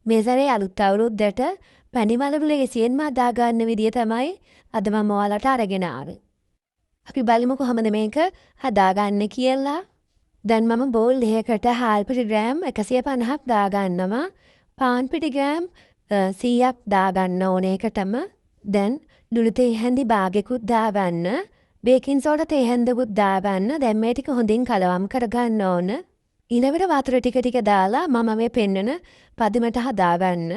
මේ සැරේ අලුත් අවුරුද්දට පැණිවලුලේ සියෙන්ම හදාගන්න විදිය තමයි අද මම ඔයාලට අරගෙන ආවේ. අපි බලමු කොහොමද මේක හදාගන්නේ කියලා. දැන් මම බෝල් දෙකකට හාල් පිටි ග්‍රෑම් 150ක් දාගන්නවා. පාන් පිටි ග්‍රෑම් 100ක් දාගන්න ඕන එකටම. දැන් ලුණු තේ හැඳි භාගෙකුත් දාගන්න. බේකින් සෝඩා තේ හැඳකුත් දාගන්න. දැන් මේ ටික හොඳින් කලවම් කරගන්න ඕන. ඊළඟට වතුර ටික ටික දාලා මම මේ පෙන්නන පදමට හදාගන්න.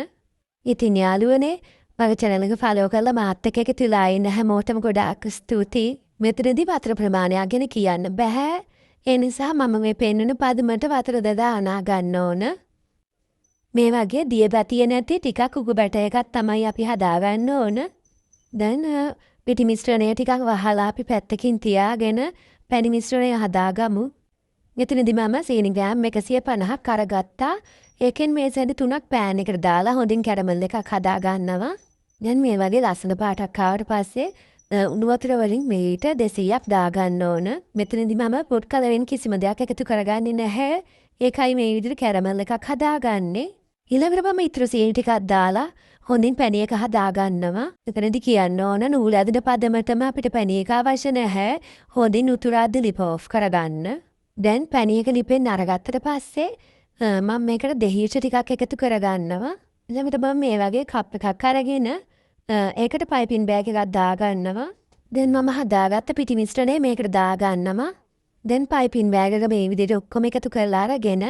ඉතින් යාළුවනේ මගේ channel එක follow කරලා මාත් එක්ක එකතු වෙලා ඉන්න හැමෝටම ගොඩාක් ස්තුතියි. මෙතනදී වතුර ප්‍රමාණයක් ගැන කියන්න බෑ. ඒ නිසා මම මේ පෙන්නන පදමට වතුර දාලා ගන්න ඕන. මේ වගේ දියබැතිය නැති ටිකක් උගු බැට එකක් තමයි අපි හදාගන්න ඕන. දැන් පිටි මිශ්‍රණය ටිකක් වහලා අපි පැත්තකින් තියාගෙන පැණි මිශ්‍රණය හදාගමු. මෙතනදී මම සීනි ග්‍රෑම් 150ක් අරගත්තා. ඒකෙන් මේ සැඳි 3ක් පෑන් එකට දාලා හොඳින් කැරමල් එකක් හදා ගන්නවා. දැන් මේ වගේ ලස්සන පාටක් ආවට පස්සේ උණු වතුර වලින් මේට 200ක් දාගන්න ඕන. මෙතනදී මම ෆුඩ් කලරින් කිසිම දෙයක් එකතු කරගන්නේ නැහැ. ඒකයි මේ විදිහට කැරමල් එකක් හදාගන්නේ. ඊළඟට මම ඊටු සීනි ටිකක් දාලා හොඳින් පැණි එක හදාගන්නවා. එතනදී කියන්න ඕන නූල් ඇදෙන පදමටම අපිට පැණි එක අවශ්‍ය නැහැ. හොඳින් උතුරා දිලිප ඔෆ් කරගන්න. දැන් පැණි එක ලිපෙන් අරගත්තට පස්සේ මම මේකට දෙහිච ටිකක් එකතු කරගන්නවා. ඊළඟට මම මේ වගේ කප් එකක් අරගෙන ඒකට පයිපින් බෑග් එකක් දාගන්නවා. දැන් මම හදාගත්ත පිටි මිශ්‍රණය මේකට දාගන්නවා. දැන් පයිපින් බෑග් එක මේ විදිහට ඔක්කොම එකතු කරලා අරගෙන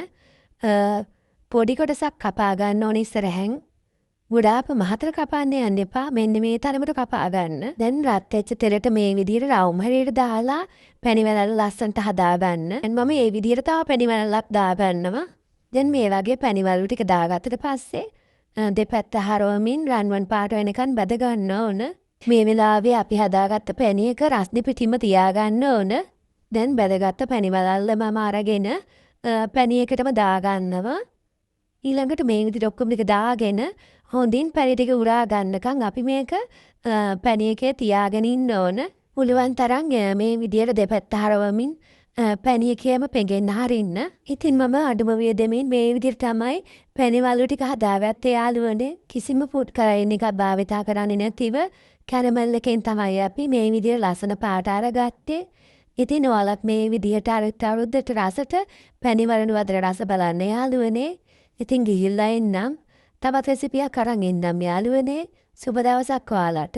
පොඩි කොටසක් කපා ගන්න ඕනේ ඉස්සරහෙන්. ගොඩාක් මහතර කපන්න යන්න එපා. මෙන්න මේ තරමට කපා ගන්න. දැන් රත් වෙච්ච තෙලට මේ විදිහට රවුම් හැරයට දාලා පැණි වලල්ල ලස්සනට හදා ගන්න. දැන් මම මේ විදිහට තව පැණි වලල්ලක් දාගන්නවා. දැන් මේ වගේ පැණි වලලු ටික දාගත්තට පස්සේ දෙපැත්ත හරවමින් රන්වන් පාට වෙනකන් බැද ගන්න ඕන. මේ වෙලාවේ අපි හදාගත්ත පැණි එක රස්නි පිටින්ම තියාගන්න ඕන. දැන් බැදගත්ත පැණි වලල්ල මම අරගෙන පැණි එකටම දාගන්නවා. ඊළඟට මේ විදිහට ඔක්කොම ටික දාගෙන හොඳින් පැණි ටික උරා ගන්නකම් අපි මේක පැණි එකේ තියාගෙන ඉන්න ඕන. පුළුවන් තරම් මේ විදිහට දෙපැත්ත හරවමින් පැණි එකේම පෙඟෙන්න හරින්න. ඉතින් මම අඩුම වියදමින් මේ විදිහට තමයි පැණි වලු ටික හදාගත්තේ යාළුවනේ. කිසිම ෆුඩ් කලරින් එකක් භාවිතා කරන්නේ නැතිව කැරමල් එකෙන් තමයි අපි මේ විදිහට ලස්සන පාට අරගත්තේ. ඉතින් ඔයාලත් මේ විදිහට අවුරුද්දට රසට පැණි වලු වදර රස බලන්න යාළුවනේ. ඉතින් ගිහිල්ලා එන්නම්. තවත් රෙසිපියක් අරන් එන්නම් යාළුවනේ. සුබ දවසක් ඔයාලට.